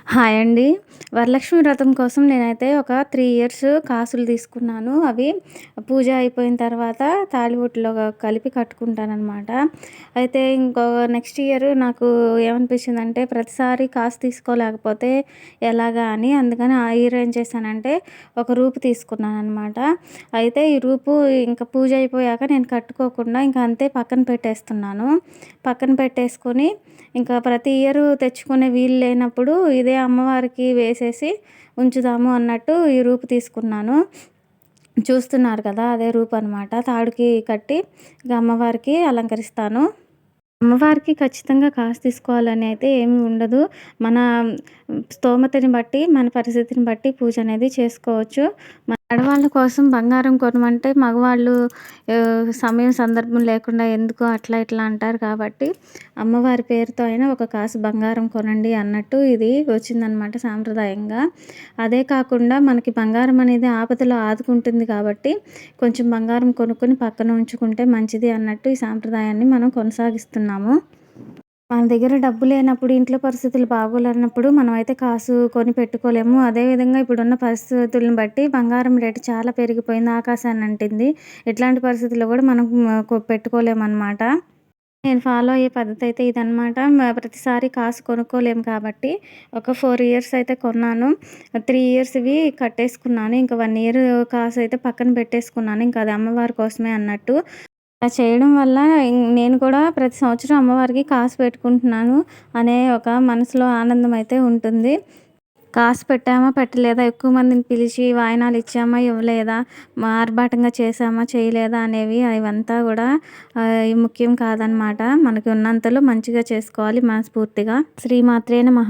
Hi అండి. వరలక్ష్మి వ్రతం కోసం నేనైతే ఒక 3 ఇయర్స్ కాసులు తీసుకున్నాను. అవి పూజ అయిపోయిన తర్వాత తాళిబొట్టులో కలిపి కట్టుకుంటాననమాట. అయితే నెక్స్ట్ ఇయర్ నాకు ఏమనిపించిందంటే ప్రతిసారి కాసు తీసుకోలేకపోతే ఎలాగా అని అందుకని ఆ ఇయర్ ఏం చేశానంటే ఒక రూపు తీసుకున్నాననమాట. అయితే ఈ రూపు ఇంక పూజ అయిపోయాక నేను కట్టుకోకుండా ఇంక అంతే పక్కన పెట్టేస్తున్నాను. పక్కన పెట్టేసుకొని ఇంకా ప్రతి ఇయరు తెచ్చుకునే వీలు లేనప్పుడు ఇదే అమ్మవారికి వేసేసి ఉంచుదాము అన్నట్టు ఈ రూపు తీసుకున్నాను. చూస్తున్నారు కదా! అదే రూపు అనమాట. తాడుకి కట్టి ఇక అమ్మవారికి అలంకరిస్తాను. అమ్మవారికి ఖచ్చితంగా కాసు తీసుకోవాలని అయితే ఏమి ఉండదు. మన స్తోమతని బట్టి, మన పరిస్థితిని బట్టి పూజ అనేది చేసుకోవచ్చు. ఆడవాళ్ళ కోసం బంగారం కొనమంటే మగవాళ్ళు సమయం, సందర్భం లేకుండా ఎందుకు అట్లా ఇట్లా అంటారు కాబట్టి, అమ్మవారి పేరుతో అయినా ఒక కాసు బంగారం కొనండి అన్నట్టు ఇది వచ్చిందనమాట సాంప్రదాయంగా. అదే కాకుండా మనకి బంగారం అనేది ఆపదలో ఆదుకుంటుంది కాబట్టి, కొంచెం బంగారం కొనుక్కొని పక్కన ఉంచుకుంటే మంచిది అన్నట్టు ఈ సాంప్రదాయాన్ని మనం కొనసాగిస్తున్నాము. మన దగ్గర డబ్బు లేనప్పుడు, ఇంట్లో పరిస్థితులు బాగోలేనప్పుడు మనమైతే కాసు కొని పెట్టుకోలేము. అదేవిధంగా ఇప్పుడున్న పరిస్థితులను బట్టి బంగారం రేటు చాలా పెరిగిపోయింది. ఆకాశాన్ని అంటింది. ఇట్లాంటి పరిస్థితుల్లో కూడా మనం పెట్టుకోలేమనమాట. నేను ఫాలో అయ్యే పద్ధతి అయితే ఇదనమాట. ప్రతిసారి కాసు కొనుక్కోలేము కాబట్టి ఒక 4 ఇయర్స్ అయితే కొన్నాను. 3 ఇయర్స్‌వి కట్టేసుకున్నాను. ఇంకా 1 ఇయర్ కాసు అయితే పక్కన పెట్టేసుకున్నాను. ఇంకా అది అమ్మవారి కోసమే అన్నట్టు. అలా చేయడం వల్ల నేను కూడా ప్రతి సంవత్సరం అమ్మవారికి కాసు పెట్టుకుంటున్నాను అనే ఒక మనసులో ఆనందం అయితే ఉంటుంది. కాసు పెట్టామా, పెట్టలేదా, ఎక్కువ మందిని పిలిచి వాయినాలు ఇచ్చామా, ఇవ్వలేదా, ఆర్భాటంగా చేశామా, చేయలేదా అనేవి అవంతా కూడా ముఖ్యం కాదనమాట. మనకి ఉన్నంతలో మంచిగా చేసుకోవాలి మనస్ఫూర్తిగా. శ్రీమాత్రే నమః.